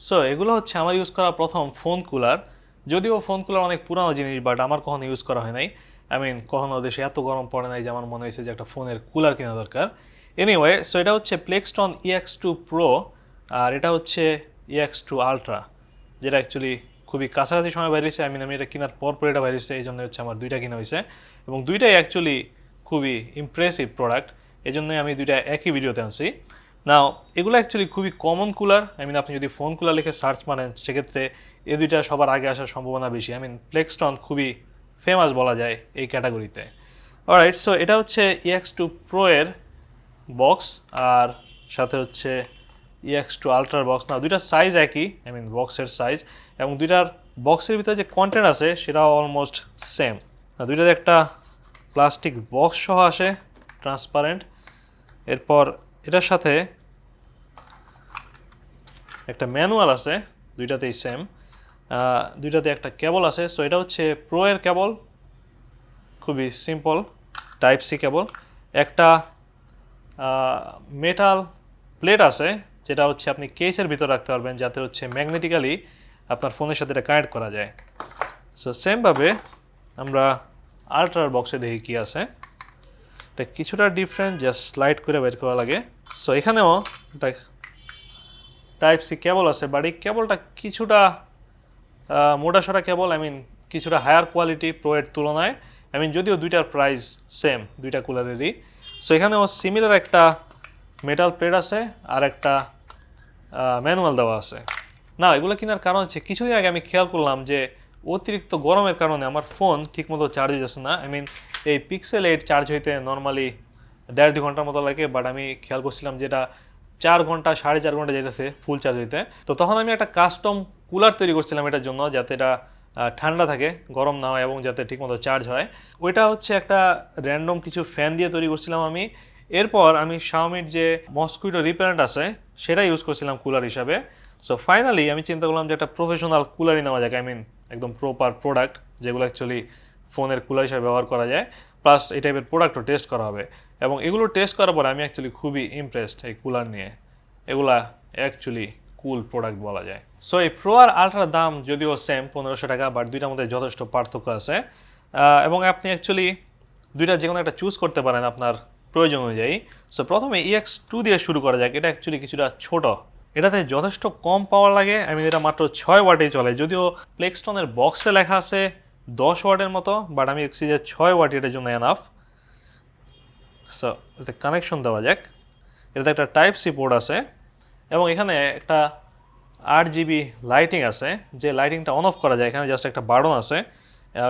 So এগুলো হচ্ছে আমার ইউজ করা প্রথম ফোন কুলার। যদিও ফোন কুলার অনেক পুরানো জিনিস, বাট আমার কখনো ইউজ করা হয় নাই। কখনো দেশে এত গরম পড়ে নাই যে আমার মনে হয়েছে যে একটা ফোনের কুলার কেনা দরকার। এনিওয়ে, সো এটা হচ্ছে প্লেক্সটন EX2 প্রো, আর এটা হচ্ছে EX2 আলট্রা, যেটা অ্যাকচুয়ালি খুবই কাছাকাছি সময় বাইরেছে। আমি এটা কেনার পর এটা বাইরেছে, এই জন্য হচ্ছে আমার দুইটা কিনা হয়েছে, এবং দুইটাই অ্যাকচুয়ালি খুবই ইমপ্রেসিভ প্রোডাক্ট। এই জন্যই আমি দুইটা একই ভিডিওতে আনছি। নাও এগুলো অ্যাকচুয়ালি খুবই কমন কুলার। আপনি যদি ফোন কুলার লিখে সার্চ মারেন, সেক্ষেত্রে এই দুইটা সবার আগে আসার সম্ভাবনা বেশি। প্লেক্সটন খুবই ফেমাস বলা যায় এই ক্যাটাগরিতে। অলরাইট, সো এটা হচ্ছে EX2 প্রো এর বক্স, আর সাথে হচ্ছে EX2 আলট্রার বক্স। না, দুইটার সাইজ একই, বক্সের সাইজ, এবং দুইটার বক্সের ভিতরে যে কন্টেন্ট আছে সেটাও অলমোস্ট সেম। দুইটাতে একটা প্লাস্টিক বক্স সহ আসে, ট্রান্সপারেন্ট। এরপর এটার সাথে একটা ম্যানুয়াল আছে, দুইটাতেই সেম। দুইটাতে একটা কেবল আছে। সো এটা হচ্ছে প্রো এর কেবল, খুবই সিম্পল টাইপ সি কেবল। একটা মেটাল প্লেট আছে, যেটা হচ্ছে আপনি কেসের ভিতর রাখতে পারবেন, যাতে হচ্ছে ম্যাগনেটিক্যালি আপনার ফোনের সাথে এটা কানেক্ট করা যায়। সো সেমভাবে আমরা আলট্রার বক্সে দেখি কী আছে। এটা কিছুটা ডিফারেন্ট, জাস্ট স্লাইড করে বের করা লাগে। সো এখানেও একটা টাইপ সি কেবল আছে, বাট এই কেবলটা কিছুটা মোটাসোটা কেবল। কিছুটা হায়ার কোয়ালিটি প্রো এর তুলনায়। যদিও দুইটার প্রাইস সেম, দুইটা কুলারেরই। সো এখানেও সিমিলার একটা মেটাল প্লেট আছে, আর একটা ম্যানুয়াল দেওয়া আছে। না, এগুলো কেনার কারণ হচ্ছে কিছুদিন আগে আমি খেয়াল করলাম যে অতিরিক্ত গরমের কারণে আমার ফোন ঠিকমতো চার্জ যাচ্ছে না। এই পিক্সেল 8 চার্জ হইতে নর্মালি 1.5-2 ঘন্টার মতো লাগে, বাট আমি খেয়াল করছিলাম যেটা 4 ঘন্টা 4.5 ঘন্টা যাইতেছে ফুল চার্জ হইতে। তো তখন আমি একটা কাস্টম কুলার তৈরি করছিলাম এটার জন্য, যাতে এটা ঠান্ডা থাকে, গরম না হয়, এবং যাতে ঠিকমতো চার্জ হয়। ওইটা হচ্ছে একটা র্যান্ডম কিছু ফ্যান দিয়ে তৈরি করছিলাম আমি। এরপর আমি শাওমির যে মসকুইটো রিপেলেন্ট আছে সেটা ইউজ করছিলাম কুলার হিসাবে। সো ফাইনালি আমি চিন্তা করলাম যে একটা প্রফেশনাল কুলারই নেওয়া যাক। একদম প্রপার প্রোডাক্ট, যেগুলো অ্যাকচুয়ালি ফোনের কুলার হিসাবে ব্যবহার করা যায়, প্লাস এই টাইপের প্রোডাক্টও টেস্ট করা হবে। এবং এগুলো টেস্ট করার পর আমি অ্যাকচুয়ালি খুবই ইমপ্রেসড এই কুলার নিয়ে। এগুলা অ্যাকচুয়ালি কুল প্রোডাক্ট বলা যায়। সো এই প্রো আর আলট্রার দাম যদিও সেম 1500 টাকা, বাট দুইটার মধ্যে যথেষ্ট পার্থক্য আছে। এবং আপনি অ্যাকচুয়ালি দুইটা যে কোনো একটা চুজ করতে পারেন আপনার প্রয়োজন অনুযায়ী। সো প্রথমে EX2 দিয়ে শুরু করা যাক। এটা অ্যাকচুয়ালি কিছুটা ছোট, এটাতে যথেষ্ট কম পাওয়ার লাগে। এটা মাত্র 6 ওয়াটেই চলে। যদিও প্লেক্সটনের বক্সে লেখা আছে 10 ওয়াটের মতো, বাট আমি দেখছি যে 6 ওয়াট এটার জন্য এনাফ। সো এটাতে কানেকশন দেওয়া যাক। এটাতে একটা টাইপ সি পোর্ট আছে, এবং এখানে একটা 8GB লাইটিং আছে, যে লাইটিংটা অন অফ করা যায়। এখানে জাস্ট একটা বাটন আছে,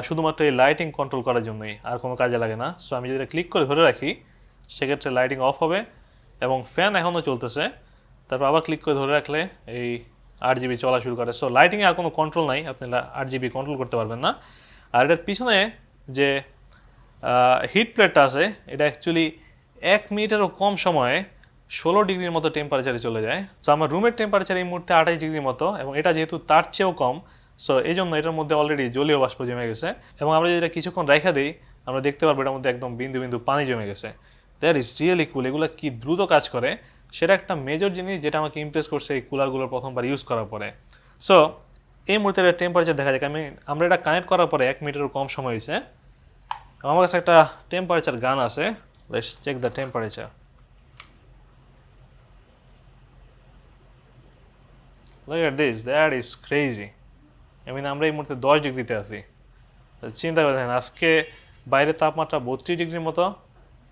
শুধুমাত্র এই লাইটিং কন্ট্রোল করার জন্যই, আর কোনো কাজে লাগে না। সো আমি যদি ক্লিক করে ধরে রাখি, সেক্ষেত্রে লাইটিং অফ হবে, এবং ফ্যান এখনও চলতেছে। তারপর আবার ক্লিক করে ধরে রাখলে এই 8GB চলা শুরু করে। সো লাইটিংয়ে আর কোনো কন্ট্রোল নাই, আপনি 8GB কন্ট্রোল করতে পারবেন না। আর এটার পিছনে যে হিট প্লেটটা আছে, এটা অ্যাকচুয়ালি 1 মিনিটেরও কম সময়ে 16 ডিগ্রির মতো টেম্পারেচারে চলে যায়। সো আমার রুমের টেম্পারেচার এই মুহূর্তে 28 ডিগ্রির মতো, এবং এটা যেহেতু তার চেয়েও কম, সো এই জন্য এটার মধ্যে অলরেডি জলীয় বাষ্প জমে গেছে। এবং আমরা যদি এটা কিছুক্ষণ রেখে দিই, আমরা দেখতে পারবো এটার মধ্যে একদম বিন্দু বিন্দু পানি জমে গেছে। দ্যাট ইজ রিয়েলি কুল। এগুলো কি দ্রুত কাজ করে, সেটা একটা মেজর জিনিস যেটা আমাকে ইমপ্রেস করছে এই কুলারগুলোর প্রথমবার ইউজ করার পরে। সো এই মুহূর্তে টেম্পারেচার দেখা যাক। আমরা এটা কানেক্ট করার পরে 1 মিনিটেরও কম সময় হয়েছে। আমার কাছে একটা টেম্পারেচার গান আছে, let's check the temperature. Look at this, that is crazy. আমরা এই মুহূর্তে 10 ডিগ্রিতে আছি। চিন্তা করে দেখেন, আজকে বাইরের তাপমাত্রা 32 ডিগ্রির মতো,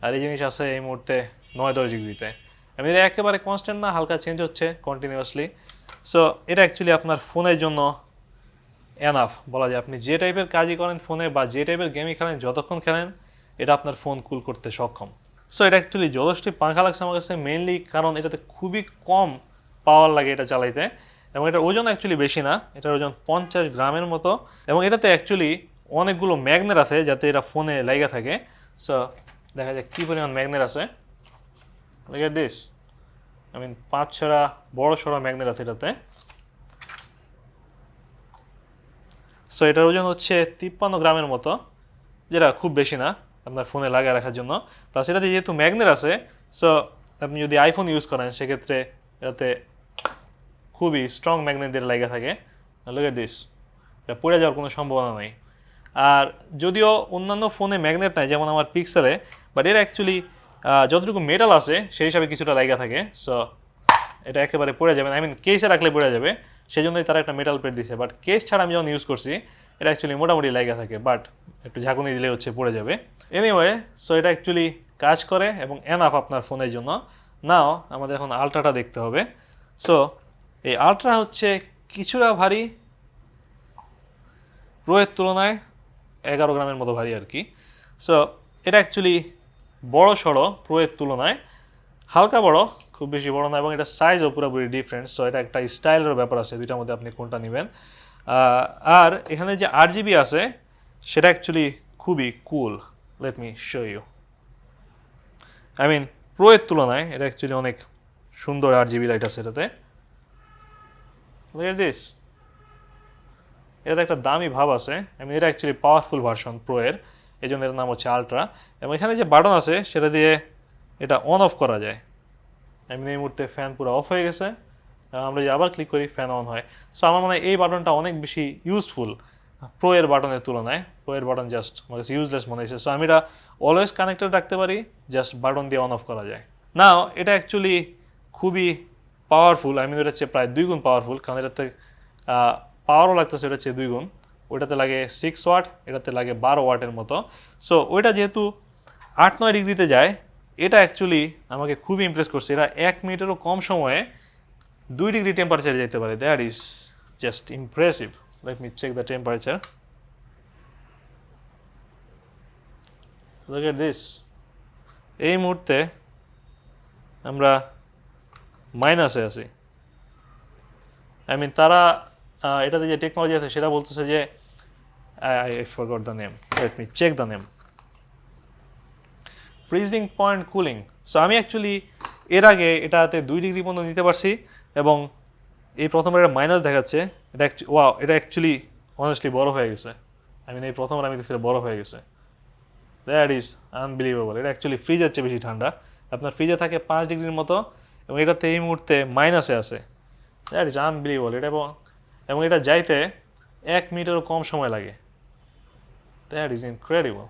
আর এই জিনিস আছে এই মুহূর্তে 9-10 ডিগ্রিতে। এটা একেবারে কনস্ট্যান্ট না, হালকা চেঞ্জ হচ্ছে কন্টিনিউয়াসলি। সো এটা অ্যাকচুয়ালি আপনার ফোনের জন্য এনাফ বলা যায়। আপনি যে টাইপের কাজই করেন ফোনে, বা যে টাইপের গেমই খেলেন, যতক্ষণ খেলেন, এটা আপনার ফোন কুল করতে সক্ষম। সো এটা অ্যাকচুয়ালি যথেষ্টই পাঙ্খা লাগছে আমার কাছে, মেইনলি কারণ এটাতে খুবই কম পাওয়ার লাগে এটা চালাইতে, এবং এটার ওজন অ্যাকচুয়ালি বেশি না, এটার ওজন 50 গ্রামের মতো। এবং এটাতে অ্যাকচুয়ালি অনেকগুলো ম্যাগনেট আছে, যাতে এটা ফোনে লেগে থাকে। সো দেখা যায় কী পরিমাণ ম্যাগনেট আছে। Look at this, 5-6টা বড় সড়ো ম্যাগনেট আছে এটাতে। সো এটার ওজন হচ্ছে 53 গ্রামের মতো, যেটা খুব বেশি না আপনার ফোনে লাগিয়ে রাখার জন্য। প্লাস এটাতে যেহেতু ম্যাগনেট আছে, সো আপনি যদি আইফোন ইউজ করেন, সেক্ষেত্রে এটাতে খুবই স্ট্রং ম্যাগনেট দিয়ে লাগা থাকে। লুক এট দিস, এটা পড়ে যাওয়ার কোনো সম্ভাবনা নাই। আর যদিও অন্যান্য ফোনে ম্যাগনেট নাই যেমন আমার পিক্সেলে, বাট এর অ্যাকচুয়ালি যতটুকু মেটাল আছে সেই হিসাবে কিছুটা লাগা থাকে। সো এটা একেবারে পড়ে যাবে না, আই মিন কেসে রাখলে পড়ে যাবে, সেই জন্যই তারা একটা মেটাল প্লেট দিছে। বাট কেস ছাড়া আমি যখন ইউজ করছি এটা অ্যাকচুয়ালি মোটামুটি লাগা থাকে, বাট একটু ঝাঁকুনি দিলে হচ্ছে পড়ে যাবে। এনিওয়ে, সো এটা অ্যাকচুয়ালি কাজ করে এবং এনাফ আপনার ফোনের জন্য। নাও আমাদের এখন আলট্রাটা দেখতে হবে। সো এই আলট্রা হচ্ছে কিছুটা ভারী, প্রোয়ের তুলনায় 11 গ্রামের মতো ভারী আর কি। সো এটা অ্যাকচুয়ালি বড় সড়ো প্রোয়ের তুলনায়, হালকা বড়, খুব বেশি বড় না, এবং এটা সাইজও পুরোপুরি ডিফারেন্ট। সো এটা একটা স্টাইলের ব্যাপার আছে, দুইটার মধ্যে আপনি কোনটা নেবেন। আর এখানে যে 8GB আছে সেটা অ্যাকচুয়ালি খুবই cool. Let me show you. I mean প্রোয়ের তুলনায় এটা অ্যাকচুয়ালি অনেক সুন্দর 8GB লাইট আছে এটাতে। লুক এট দিস, এটাতে একটা দামি ভাব আছে। আই মিন এটা অ্যাকচুয়ালি পাওয়ারফুল ভার্সন প্রোয়ের, এই জন্য এর নাম হচ্ছে আলট্রা। এবং এখানে যে বাটন আছে সেটা দিয়ে এটা অন অফ করা যায়। আই মিন এই মুহূর্তে ফ্যান পুরো অফ হয়ে গেছে, আমরা যদি আবার ক্লিক করি ফ্যান অন হয়। সো আমার মনে হয় এই বাটনটা অনেক বেশি ইউজফুল প্রোয়ের বাটনের তুলনায়। প্রোয়ের বাটন জাস্ট আমার কাছে ইউজলেস মনে হয়েছে। সো আমি এটা অলওয়েজ কানেক্টেড রাখতে পারি, জাস্ট বাটন দিয়ে অন অফ করা যায়। নাও এটা অ্যাকচুয়ালি খুবই পাওয়ারফুল, আই মিন এটা হচ্ছে প্রায় 2 গুণ পাওয়ারফুল, কারণ এটাতে পাওয়ারও লাগতেছে এটা হচ্ছে 2 গুণ। ওইটাতে লাগে 6 ওয়াট, এটাতে লাগে 12 ওয়াটের মতো। সো ওইটা যেহেতু 8-9 ডিগ্রিতে যায়, এটা অ্যাকচুয়ালি আমাকে খুবই ইমপ্রেস করছে। এটা 1 মিনিটেরও কম সময়ে 2 ডিগ্রি টেম্পারেচারে যেতে পারে। That is just impressive. Let me check the temperature. Look at this, এই মুহূর্তে আমরা মাইনাসে আছি। আই মিন তারা এটাতে যে টেকনোলজি আছে সেটা বলতেছে যে I forgot the name, let me check the name, freezing point cooling. So আমি অ্যাকচুয়ালি এর আগে এটাতে 2 ডিগ্রি পর্যন্ত নিতে পারছি, এবং এই প্রথমবার এটা মাইনাস দেখাচ্ছে। এটা ওয়াও, এটা অ্যাকচুয়ালি অনেস্টলি বড় হয়ে গেছে। আই মিন এই প্রথমবার আমি দেখছি বড় হয়ে গেছে। That is unbelievable. এটা অ্যাকচুয়ালি ফ্রিজের চেয়ে বেশি ঠান্ডা। আপনার ফ্রিজে থাকে 5 ডিগ্রির মতো, এবং এটাতে এই মুহূর্তে মাইনাসে আছে। That is unbelievable. এটা এবং এটা যাইতে 1 মিনিটেরও কম সময় লাগে। That is incredible.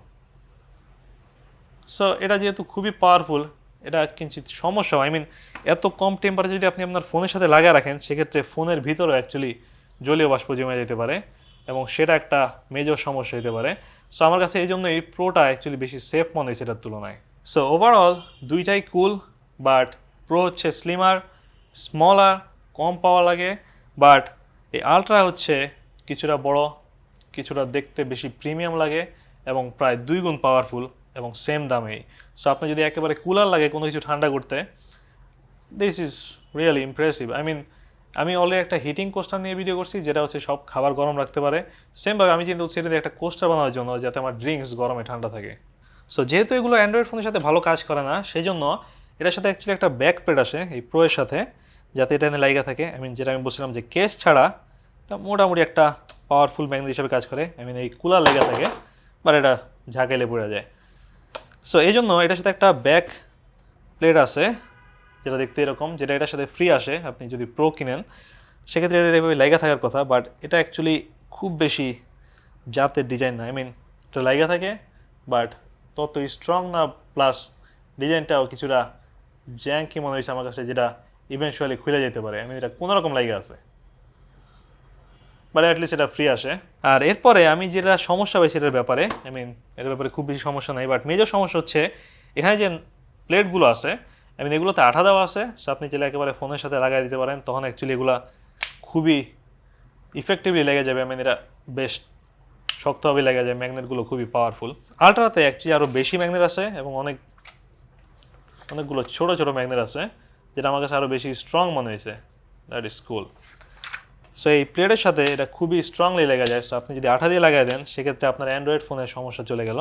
সো এটা যেহেতু খুবই পাওয়ারফুল, এটা কিঞ্চিত সমস্যা, আই মিন এত কম টেম্পারেচার যদি আপনি আপনার ফোনের সাথে লাগিয়ে রাখেন, সেক্ষেত্রে ফোনের ভিতরেও অ্যাকচুয়ালি জলীয় বাষ্প জমে যেতে পারে, এবং সেটা একটা মেজর সমস্যা হতে পারে। সো আমার কাছে এই জন্য এই প্রোটা অ্যাকচুয়ালি বেশি সেফ মনে হয়েছে এটার তুলনায়। সো ওভারঅল দুইটাই কুল, বাট প্রো হচ্ছে স্লিমার, স্মলার, কম পাওয়ার লাগে, বাট এই আলট্রা হচ্ছে কিছুটা বড়, কিছুটা দেখতে বেশি প্রিমিয়াম লাগে, এবং প্রায় 2 গুণ পাওয়ারফুল, এবং সেম দামেই। সো আপনি যদি একেবারে কুলার লাগে কোনো কিছু ঠান্ডা করতে, this is really impressive. I mean আমি অলরেডি একটা হিটিং কোস্টার নিয়ে ভিডিও করছি, যেটা হচ্ছে সব খাবার গরম রাখতে পারে। সেমভাবে আমি চিন্তা করছি এটা দিয়ে একটা কোস্টার বানানোর জন্য, যাতে আমার ড্রিঙ্কস গরমে ঠান্ডা থাকে। সো যেহেতু এগুলো অ্যান্ড্রয়েড ফোনের সাথে ভালো কাজ করে না, সেই জন্য এটার সাথে অ্যাকচুয়ালি একটা ব্যাক প্লেট আসে এই প্রোয়ের সাথে, যাতে এটা এনে লাইগা থাকে। আই মিন যেটা আমি বলছিলাম যে কেস ছাড়া এটা মোটামুটি একটা পাওয়ারফুল ম্যাগনেট হিসেবে কাজ করে। আই মিন এই কুলার লেগে থাকে, বাট এটা ঝাঁকাইলে পড়ে যায়। সো এই জন্য এটার সাথে একটা ব্যাক প্লেট আছে, যেটা দেখতে এরকম, যেটা এটার সাথে ফ্রি আসে। আপনি যদি প্রো কিনেন সেক্ষেত্রে এটা এভাবে লাইগা থাকার কথা, বাট এটা অ্যাকচুয়ালি খুব বেশি জাতের ডিজাইন না। আই মিন এটা লাইগা থাকে, বাট তত স্ট্রং না, প্লাস ডিজাইনটাও কিছুটা জ্যাঙ্কি মনে হয়েছে আমার কাছে, যেটা ইভেনচুয়ালি খুলে যেতে পারে। আই মিন এটা কোনোরকম লাইগা আছে, বাট অ্যাটলিস্ট এটা ফ্রি আসে। আর এরপরে আমি যেটা সমস্যা পাইছি এটার ব্যাপারে, আই মিন এটার ব্যাপারে খুব বেশি সমস্যা নাই, বাট মেজর সমস্যা হচ্ছে এখানে যে প্লেটগুলো আছে, আই মিন এগুলোতে আঠা দেওয়া আছে। সো আপনি চাইলে একেবারে ফোনের সাথে লাগাই দিতে পারেন, তখন অ্যাকচুয়ালি এগুলো খুবই ইফেক্টিভলি লেগে যাবে। আই মিন এটা বেশ শক্তভাবে লেগে যায়, ম্যাগনেটগুলো খুবই পাওয়ারফুল। আলট্রাতে অ্যাকচুয়ালি আরও বেশি ম্যাগনেট আছে, এবং অনেকগুলো ছোটো ছোটো ম্যাগনেট আছে, যেটা আমার কাছে আরও বেশি স্ট্রং মনে হয়েছে। That is cool. সো এই প্লেটের সাথে এটা খুবই স্ট্রংলি লেগে যায়। সো আপনি যদি আঠা দিয়ে লাগাই দেন, সেক্ষেত্রে আপনার অ্যান্ড্রয়েড ফোনের সমস্যা চলে গেল।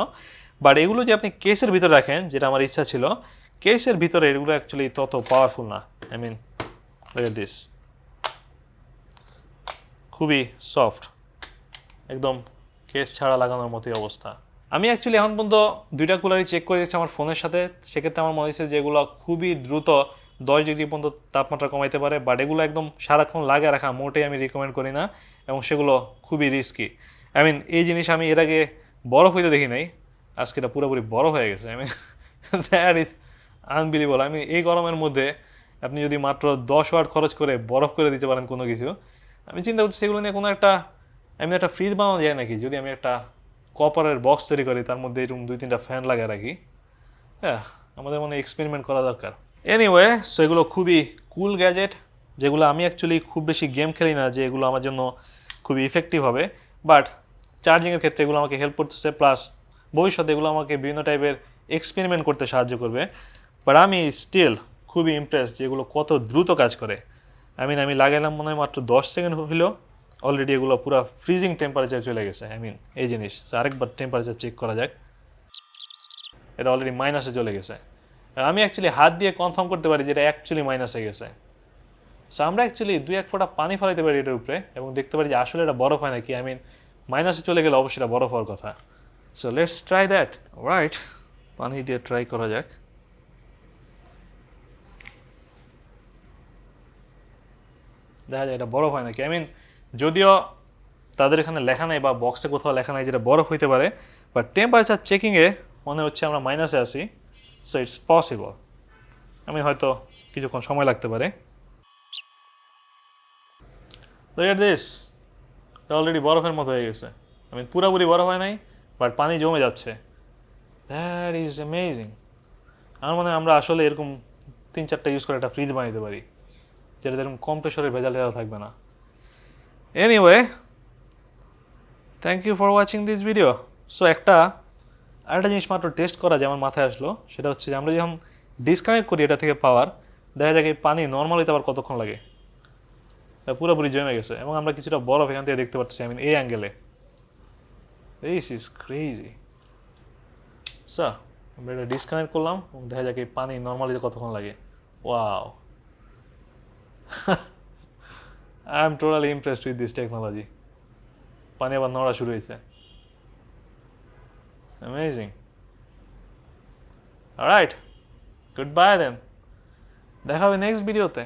বাট এগুলো যে আপনি কেসের ভিতরে রাখেন, যেটা আমার ইচ্ছা ছিল, কেসের ভিতরে এগুলো অ্যাকচুয়ালি তত পাওয়ারফুল না। I mean look at this, খুবই সফট, একদম কেস ছাড়া লাগানোর মতোই অবস্থা। আমি অ্যাকচুয়ালি এখন পর্যন্ত 2টা কুলারই চেক করে দিচ্ছি আমার ফোনের সাথে, সেক্ষেত্রে আমার মনে হচ্ছে যে এগুলো খুবই দ্রুত 10 ডিগ্রি পর্যন্ত তাপমাত্রা কমাইতে পারে, বাট এগুলো একদম সারাক্ষণ লাগিয়ে রাখা মোটেই আমি রিকমেন্ড করি না, এবং সেগুলো খুবই রিস্কি। আই মিন এই জিনিস আমি এর আগে বরফ হইতে দেখি নাই, আজকে এটা পুরোপুরি বরফ হয়ে গেছে। আমি দ্যাট ইজ আনবিলিভেবল। আমি এই গরমের মধ্যে আপনি যদি মাত্র 10 ওয়াট খরচ করে বরফ করে দিতে পারেন কোনো কিছু, আমি চিন্তা করছি সেগুলো নিয়ে কোনো একটা আমি একটা ফ্রিজ বানানো যায় নাকি, যদি আমি একটা কপারের বক্স তৈরি করি, তার মধ্যে এরকম 2-3টা ফ্যান লাগিয়ে রাখি। হ্যাঁ, আমাদের মনে এক্সপেরিমেন্ট করা দরকার। এনিওয়ে, সো এগুলো খুবই কুল গ্যাজেট, যেগুলো আমি অ্যাকচুয়ালি খুব বেশি গেম খেলি না যে এগুলো আমার জন্য খুবই ইফেক্টিভ হবে, বাট চার্জিংয়ের ক্ষেত্রে এগুলো আমাকে হেল্প করতেছে, প্লাস ভবিষ্যতে এগুলো আমাকে বিভিন্ন টাইপের এক্সপেরিমেন্ট করতে সাহায্য করবে। বাট আমি স্টিল খুবই ইমপ্রেস যে এগুলো কত দ্রুত কাজ করে। আমি লাগাইলাম মনে হয় মাত্র 10 সেকেন্ড হইল, অলরেডি এগুলো পুরো ফ্রিজিং টেম্পারেচার চলে গেছে। এই জিনিস আরেকবার টেম্পারেচার চেক করা যাক, এটা অলরেডি মাইনাসে চলে গেছে। আমি অ্যাকচুয়ালি হাত দিয়ে কনফার্ম করতে পারি যে এটা অ্যাকচুয়ালি মাইনাসে গেছে। সো আমরা অ্যাকচুয়ালি 2-1 ফোঁটা পানি ফেলাইতে পারি এটার উপরে এবং দেখতে পারি যে আসলে এটা বরফ হয় নাকি। মাইনাসে চলে গেলে অবশ্যই এটা বরফ হওয়ার কথা। So let's try that. Right, পানি দিয়ে ট্রাই করা যাক। দেখা যায় এটা বরফ হয় নাকি। যদিও তাদের এখানে লেখা নেই বা বক্সে কোথাও লেখা নেই যেটা বরফ হইতে পারে, বাট টেম্পারেচার চেকিংয়ে মনে হচ্ছে আমরা মাইনাসে আছি। So it's possible. হয়তো কিছুক্ষণ সময় লাগতে পারে। Look at this, এটা অলরেডি বরফের মতো হয়ে গেছে। পুরোপুরি বরফ হয় নাই, বাট পানি জমে যাচ্ছে। That is amazing. আমার মনে হয় আমরা আসলে এরকম 3-4টা ইউজ করে একটা ফ্রিজ বানাইতে পারি, যেটা এরকম কম্প্রেসরের ভেজাল থাকবে না। Anyway, thank you for watching this video. So আরেকটা জিনিস মাত্র টেস্ট করা যে আমার মাথায় আসলো, সেটা হচ্ছে যে আমরা যখন ডিসকানেক্ট করি এটা থেকে পাওয়ার, দেখা যায় এই পানি নর্মাল হইতে আবার কতক্ষণ লাগে। পুরোপুরি জমে গেছে এবং আমরা কিছুটা বরফ এখান থেকে দেখতে পাচ্ছি এই অ্যাঙ্গেলে। This is crazy. সো আমরা এটা ডিসকানেক্ট করলাম এবং দেখা যাক এই পানি নর্মালিতে কতক্ষণ লাগে। Wow, I am totally impressed with this technology. পানি আবার নড়া শুরু হয়েছে। অ্যামেজিং। অলরাইট, গুড বাই দেন, দেখা হবে নেক্সট ভিডিওতে।